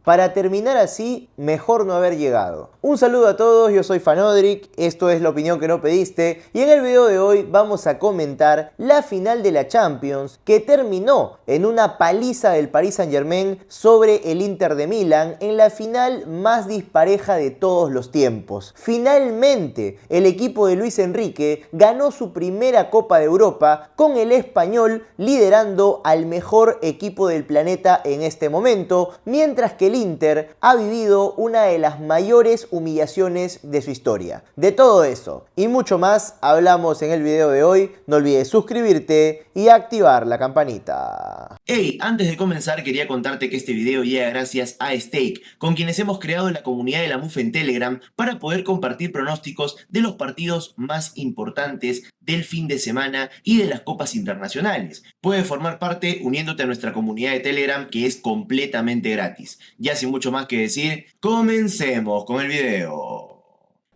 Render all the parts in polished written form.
Para terminar así, mejor no haber llegado. Un saludo a todos, yo soy Fanodric, esto es La Opinión que no pediste y en el video de hoy vamos a comentar la final de la Champions que terminó en una paliza del Paris Saint-Germain sobre el Inter de Milán en la final más dispareja de todos los tiempos. Finalmente, el equipo de Luis Enrique ganó su primera Copa de Europa con el Español liderando al mejor equipo del planeta en este momento, mientras que el Inter ha vivido una de las mayores humillaciones de su historia. De todo eso y mucho más hablamos en el video de hoy. No olvides suscribirte y activar la campanita. Hey, antes de comenzar quería contarte que este video llega gracias a Stake, con quienes hemos creado la comunidad de la MUF en Telegram para poder compartir pronósticos de los partidos más importantes del fin de semana y de las copas internacionales. Puedes formar parte uniéndote a nuestra comunidad de Telegram, que es completamente gratis. Ya sin mucho más que decir, comencemos con el video.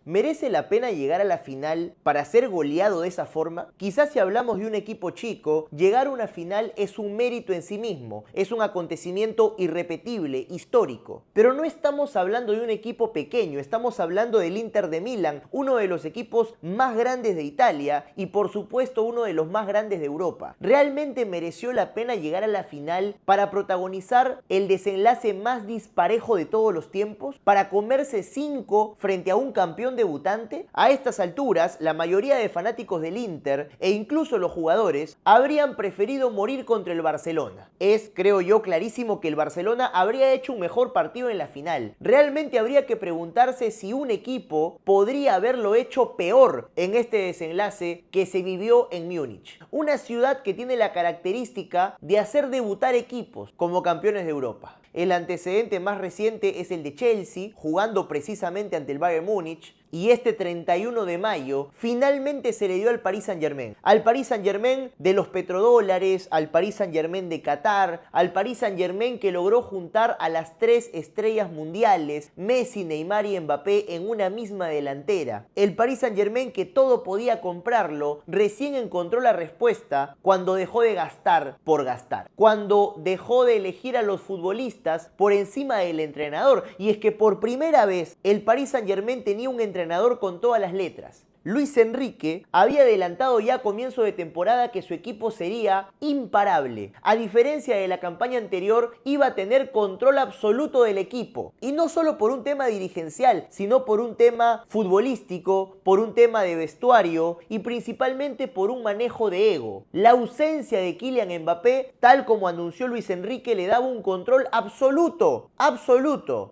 ¿Merece la pena llegar a la final para ser goleado de esa forma? Quizás si hablamos de un equipo chico, llegar a una final es un mérito en sí mismo, es un acontecimiento irrepetible, histórico. Pero no estamos hablando de un equipo pequeño, estamos hablando del Inter de Milán, uno de los equipos más grandes de Italia y por supuesto uno de los más grandes de Europa. ¿Realmente mereció la pena llegar a la final para protagonizar el desenlace más disparejo de todos los tiempos? ¿Para comerse 5 frente a un campeón debutante? A estas alturas, la mayoría de fanáticos del Inter e incluso los jugadores habrían preferido morir contra el Barcelona. Es, creo yo, clarísimo que el Barcelona habría hecho un mejor partido en la final. Realmente habría que preguntarse si un equipo podría haberlo hecho peor en este desenlace que se vivió en Múnich. Una ciudad que tiene la característica de hacer debutar equipos como campeones de Europa. El antecedente más reciente es el de Chelsea, jugando precisamente ante el Bayern Múnich. Y este 31 de mayo finalmente se le dio al Paris Saint-Germain. Al Paris Saint-Germain de los petrodólares, al Paris Saint-Germain de Qatar, al Paris Saint-Germain que logró juntar a las 3 estrellas mundiales, Messi, Neymar y Mbappé en una misma delantera. El Paris Saint-Germain que todo podía comprarlo, recién encontró la respuesta cuando dejó de gastar por gastar. Cuando dejó de elegir a los futbolistas por encima del entrenador. Y es que por primera vez el Paris Saint-Germain tenía un entrenador con todas las letras. Luis Enrique había adelantado ya a comienzo de temporada que su equipo sería imparable. A diferencia de la campaña anterior, iba a tener control absoluto del equipo. Y no solo por un tema dirigencial, sino por un tema futbolístico, por un tema de vestuario y principalmente por un manejo de ego. La ausencia de Kylian Mbappé, tal como anunció Luis Enrique, le daba un control absoluto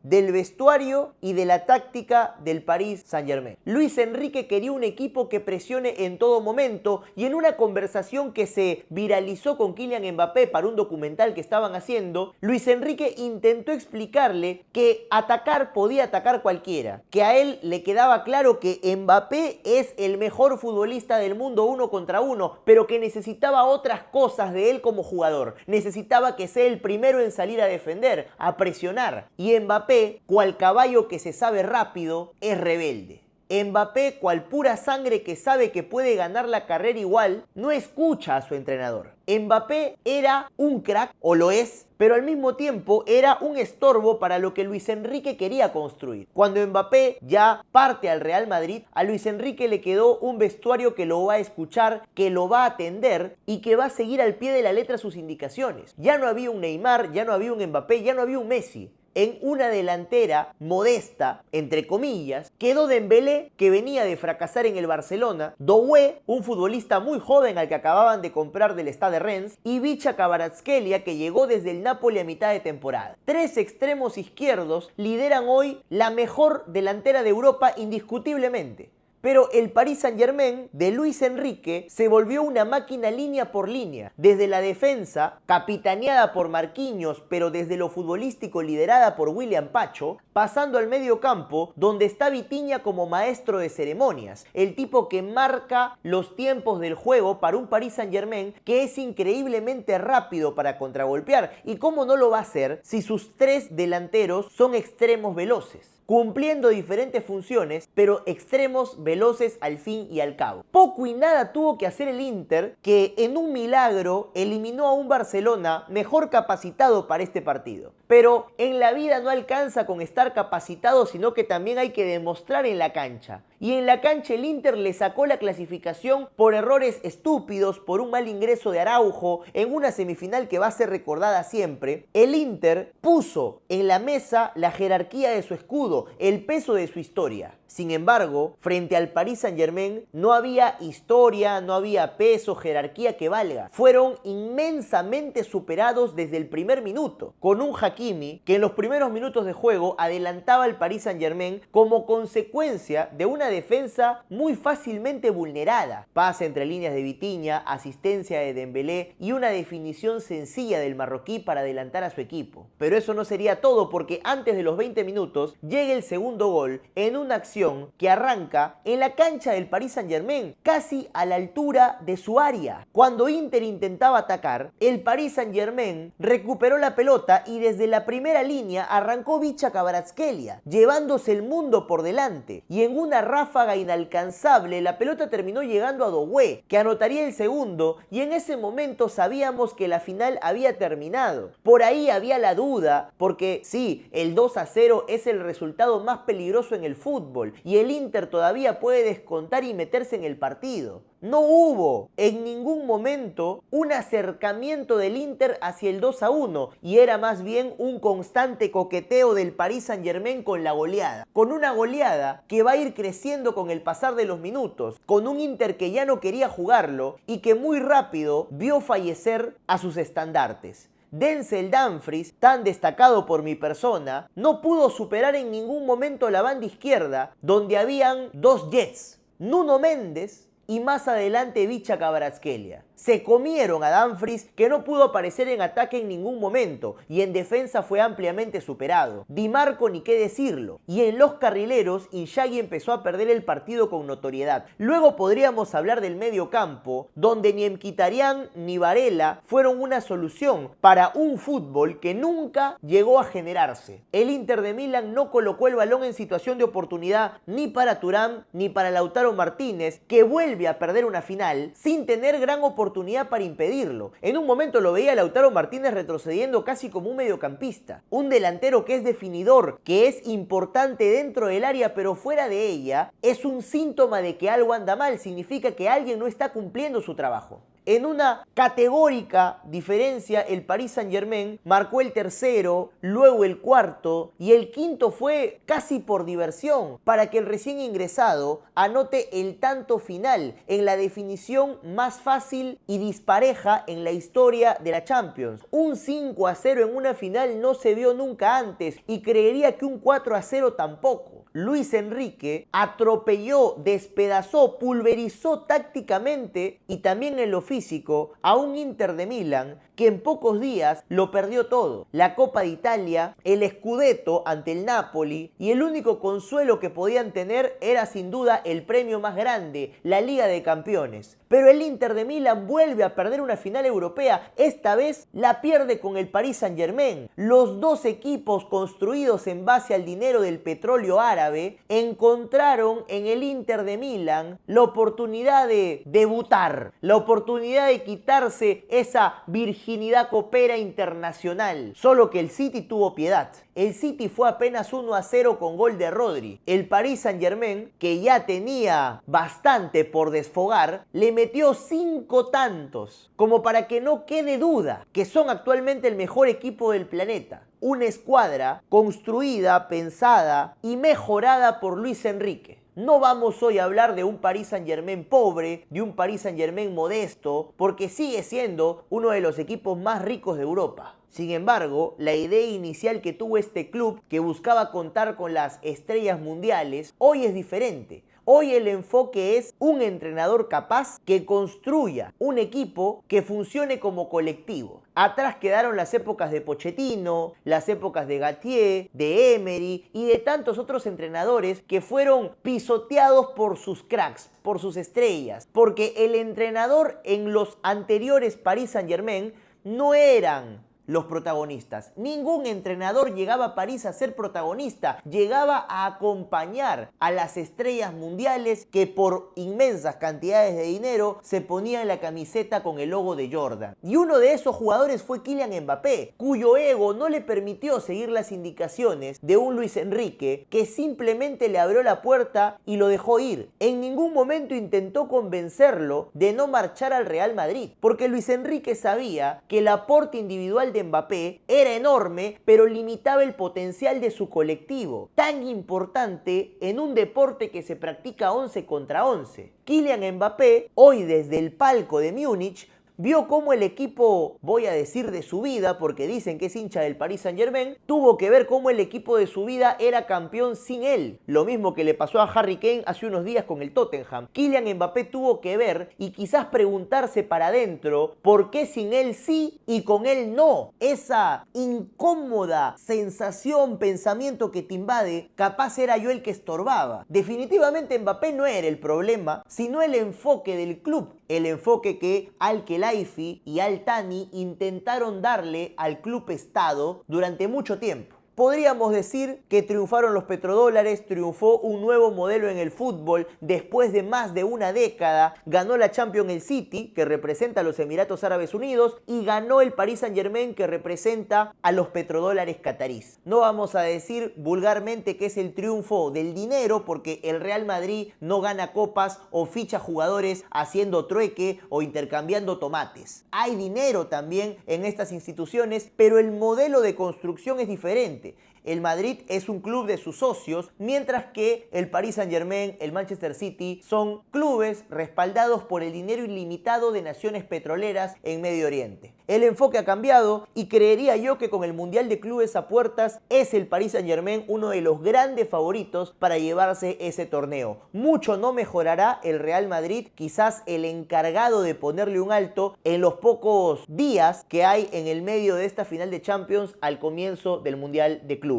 del vestuario y de la táctica del Paris Saint-Germain. Luis Enrique quería un equipo que presione en todo momento y en una conversación que se viralizó con Kylian Mbappé para un documental que estaban haciendo, Luis Enrique intentó explicarle que atacar podía atacar cualquiera, que a él le quedaba claro que Mbappé es el mejor futbolista del mundo 1 contra 1, pero que necesitaba otras cosas de él como jugador. Necesitaba que sea el primero en salir a defender, a presionar. Y Mbappé, cual caballo que se sabe rápido, es rebelde. Mbappé, cual pura sangre que sabe que puede ganar la carrera igual, no escucha a su entrenador. Mbappé era un crack, o lo es, pero al mismo tiempo era un estorbo para lo que Luis Enrique quería construir. Cuando Mbappé ya parte al Real Madrid, a Luis Enrique le quedó un vestuario que lo va a escuchar, que lo va a atender y que va a seguir al pie de la letra sus indicaciones. Ya no había un Neymar, ya no había un Mbappé, ya no había un Messi. En una delantera modesta, entre comillas, quedó Dembélé, que venía de fracasar en el Barcelona, Doué, un futbolista muy joven al que acababan de comprar del Stade Rennes, y Vicha Kvaratskhelia, que llegó desde el Napoli a mitad de temporada. 3 extremos izquierdos lideran hoy la mejor delantera de Europa indiscutiblemente. Pero el Paris Saint-Germain de Luis Enrique se volvió una máquina línea por línea. Desde la defensa, capitaneada por Marquinhos, pero desde lo futbolístico liderada por William Pacho, pasando al medio campo, donde está Vitinha como maestro de ceremonias, el tipo que marca los tiempos del juego para un Paris Saint-Germain que es increíblemente rápido para contragolpear. ¿Y cómo no lo va a hacer si sus 3 delanteros son extremos veloces? Cumpliendo diferentes funciones, pero extremos veloces al fin y al cabo. Poco y nada tuvo que hacer el Inter, que en un milagro eliminó a un Barcelona mejor capacitado para este partido. Pero en la vida no alcanza con estar capacitado, sino que también hay que demostrar en la cancha. Y en la cancha el Inter le sacó la clasificación por errores estúpidos, por un mal ingreso de Araujo, en una semifinal que va a ser recordada siempre. El Inter puso en la mesa la jerarquía de su escudo, el peso de su historia. Sin embargo, frente al Paris Saint-Germain no había historia, no había peso, jerarquía que valga. Fueron inmensamente superados desde el primer minuto, con un Hakimi que en los primeros minutos de juego adelantaba al Paris Saint-Germain como consecuencia de una defensa muy fácilmente vulnerada. Pase entre líneas de Vitinha, asistencia de Dembélé y una definición sencilla del marroquí para adelantar a su equipo. Pero eso no sería todo, porque antes de los 20 minutos llega el segundo gol en una acción que arranca en la cancha del Paris Saint-Germain, casi a la altura de su área. Cuando Inter intentaba atacar, el Paris Saint-Germain recuperó la pelota y desde la primera línea arrancó Vicha Kvaratskhelia, llevándose el mundo por delante. Y en una ráfaga inalcanzable, la pelota terminó llegando a Doué, que anotaría el segundo, y en ese momento sabíamos que la final había terminado. Por ahí había la duda, porque sí, el 2-0 es el resultado más peligroso en el fútbol, y el Inter todavía puede descontar y meterse en el partido. No hubo en ningún momento un acercamiento del Inter hacia el 2-1 y era más bien un constante coqueteo del Paris Saint-Germain con la goleada. Con una goleada que va a ir creciendo con el pasar de los minutos, con un Inter que ya no quería jugarlo y que muy rápido vio fallecer a sus estandartes. Denzel Dumfries, tan destacado por mi persona, no pudo superar en ningún momento la banda izquierda, donde habían dos Jets, Nuno Méndez y más adelante Vicha Kvaratskhelia. Se comieron a Dumfries, que no pudo aparecer en ataque en ningún momento, y en defensa fue ampliamente superado. Di Marco ni qué decirlo. Y en los carrileros, Inzaghi empezó a perder el partido con notoriedad. Luego podríamos hablar del medio campo, donde ni Mkhitaryan ni Varela fueron una solución para un fútbol que nunca llegó a generarse. El Inter de Milán no colocó el balón en situación de oportunidad ni para Thuram ni para Lautaro Martínez, que vuelve a perder una final sin tener gran oportunidad para impedirlo. En un momento lo veía Lautaro Martínez retrocediendo casi como un mediocampista. Un delantero que es definidor, que es importante dentro del área pero fuera de ella, es un síntoma de que algo anda mal, significa que alguien no está cumpliendo su trabajo. En una categórica diferencia, el Paris Saint-Germain marcó el tercero, luego el cuarto y el quinto fue casi por diversión, para que el recién ingresado anote el tanto final en la definición más fácil y dispareja en la historia de la Champions. Un 5-0 en una final no se vio nunca antes y creería que un 4-0 tampoco. Luis Enrique atropelló, despedazó, pulverizó tácticamente y también en lo físico a un Inter de Milán que en pocos días lo perdió todo. La Copa de Italia, el Scudetto ante el Napoli, y el único consuelo que podían tener era sin duda el premio más grande, la Liga de Campeones. Pero el Inter de Milán vuelve a perder una final europea, esta vez la pierde con el Paris Saint-Germain. Los dos equipos construidos en base al dinero del petróleo árabe encontraron en el Inter de Milán la oportunidad de debutar, la oportunidad de quitarse esa virginidad copera internacional. Solo que el City tuvo piedad. El City fue apenas 1-0 con gol de Rodri. El Paris Saint-Germain, que ya tenía bastante por desfogar, le metió 5 tantos, como para que no quede duda que son actualmente el mejor equipo del planeta. Una escuadra construida, pensada y mejorada por Luis Enrique. No vamos hoy a hablar de un Paris Saint-Germain pobre, de un Paris Saint-Germain modesto, porque sigue siendo uno de los equipos más ricos de Europa. Sin embargo, la idea inicial que tuvo este club, que buscaba contar con las estrellas mundiales, hoy es diferente. Hoy el enfoque es un entrenador capaz que construya un equipo que funcione como colectivo. Atrás quedaron las épocas de Pochettino, las épocas de Galtier, de Emery y de tantos otros entrenadores que fueron pisoteados por sus cracks, por sus estrellas. Porque el entrenador en los anteriores Paris Saint-Germain no eran los protagonistas. Ningún entrenador llegaba a París a ser protagonista, llegaba a acompañar a las estrellas mundiales que por inmensas cantidades de dinero se ponían la camiseta con el logo de Jordan. Y uno de esos jugadores fue Kylian Mbappé, cuyo ego no le permitió seguir las indicaciones de un Luis Enrique que simplemente le abrió la puerta y lo dejó ir. En ningún momento intentó convencerlo de no marchar al Real Madrid, porque Luis Enrique sabía que el aporte individual de Mbappé era enorme, pero limitaba el potencial de su colectivo, tan importante en un deporte que se practica 11 contra 11. Kylian Mbappé, hoy desde el palco de Múnich, vio cómo el equipo, voy a decir de su vida, porque dicen que es hincha del Paris Saint-Germain, tuvo que ver cómo el equipo de su vida era campeón sin él. Lo mismo que le pasó a Harry Kane hace unos días con el Tottenham. Kylian Mbappé tuvo que ver y quizás preguntarse para adentro por qué sin él sí y con él no. Esa incómoda sensación, pensamiento que te invade, capaz era yo el que estorbaba. Definitivamente Mbappé no era el problema, sino el enfoque del club. El enfoque que Al-Khelaifi y Al-Thani intentaron darle al club Estado durante mucho tiempo. Podríamos decir que triunfaron los petrodólares, triunfó un nuevo modelo en el fútbol, después de más de una década, ganó la Champions el City, que representa a los Emiratos Árabes Unidos, y ganó el Paris Saint-Germain, que representa a los petrodólares catarís. No vamos a decir vulgarmente que es el triunfo del dinero, porque el Real Madrid no gana copas o ficha jugadores haciendo trueque o intercambiando tomates. Hay dinero también en estas instituciones, pero el modelo de construcción es diferente. El Madrid es un club de sus socios, mientras que el Paris Saint-Germain, el Manchester City, son clubes respaldados por el dinero ilimitado de naciones petroleras en Medio Oriente. El enfoque ha cambiado y creería yo que con el Mundial de Clubes a puertas es el Paris Saint-Germain uno de los grandes favoritos para llevarse ese torneo. Mucho no mejorará el Real Madrid, quizás el encargado de ponerle un alto en los pocos días que hay en el medio de esta final de Champions al comienzo del Mundial de Clubes.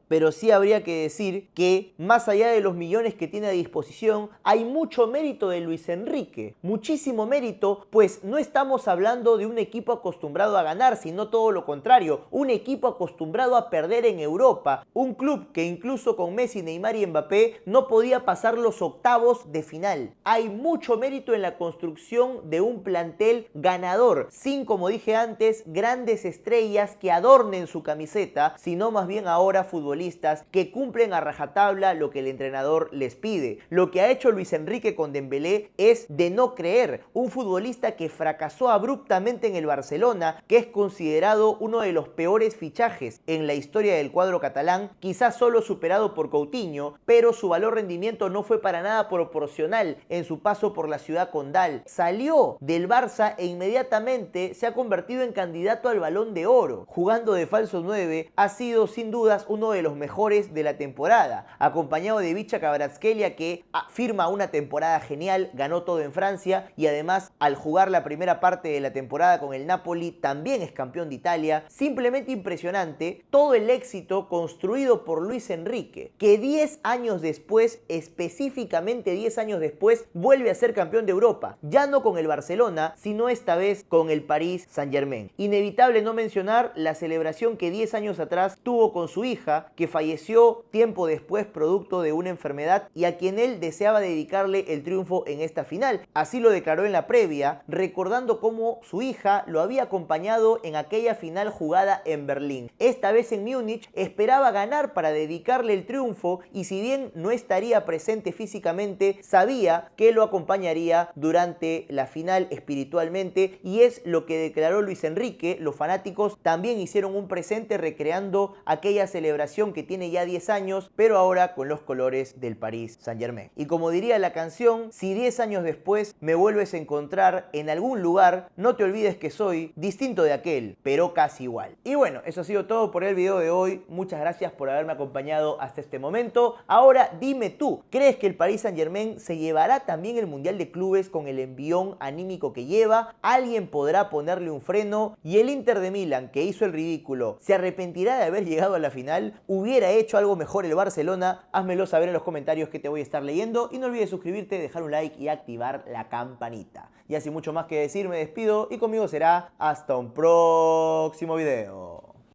Pero sí habría que decir que, más allá de los millones que tiene a disposición, hay mucho mérito de Luis Enrique. Muchísimo mérito, pues no estamos hablando de un equipo acostumbrado a ganar, sino todo lo contrario. Un equipo acostumbrado a perder en Europa. Un club que incluso con Messi, Neymar y Mbappé no podía pasar los octavos de final. Hay mucho mérito en la construcción de un plantel ganador, sin, como dije antes, grandes estrellas que adornen su camiseta, sino más bien ahora futbolistas que cumplen a rajatabla lo que el entrenador les pide. Lo que ha hecho Luis Enrique con Dembélé es de no creer. Un futbolista que fracasó abruptamente en el Barcelona, que es considerado uno de los peores fichajes en la historia del cuadro catalán, quizás solo superado por Coutinho, pero su valor rendimiento no fue para nada proporcional en su paso por la ciudad condal. Salió del Barça e inmediatamente se ha convertido en candidato al Balón de Oro. Jugando de falso 9, ha sido sin dudas uno de los mejores de la temporada, acompañado de Vicha Kvaratskhelia, que firma una temporada genial, ganó todo en Francia y además al jugar la primera parte de la temporada con el Napoli también es campeón de Italia. Simplemente impresionante todo el éxito construido por Luis Enrique, que 10 años después, específicamente 10 años después, vuelve a ser campeón de Europa, ya no con el Barcelona, sino esta vez con el Paris Saint-Germain. Inevitable no mencionar la celebración que 10 años atrás tuvo con su hija, que falleció tiempo después producto de una enfermedad y a quien él deseaba dedicarle el triunfo en esta final. Así lo declaró en la previa, recordando cómo su hija lo había acompañado en aquella final jugada en Berlín. Esta vez en Múnich esperaba ganar para dedicarle el triunfo y si bien no estaría presente físicamente, sabía que lo acompañaría durante la final espiritualmente y es lo que declaró Luis Enrique. Los fanáticos también hicieron un presente recreando aquella celebración que tiene ya 10 años, pero ahora con los colores del Paris Saint-Germain. Y como diría la canción, si 10 años después me vuelves a encontrar en algún lugar, no te olvides que soy distinto de aquel, pero casi igual. Y bueno, eso ha sido todo por el video de hoy. Muchas gracias por haberme acompañado hasta este momento. Ahora dime tú, ¿crees que el Paris Saint-Germain se llevará también el Mundial de Clubes con el envión anímico que lleva? ¿Alguien podrá ponerle un freno? ¿Y el Inter de Milán, que hizo el ridículo, se arrepentirá de haber llegado a la final? hubiera hecho algo mejor el Barcelona? Házmelo saber en los comentarios que te voy a estar leyendo y no olvides suscribirte, dejar un like y activar la campanita. Y así mucho más que decir, me despido y conmigo será hasta un próximo video.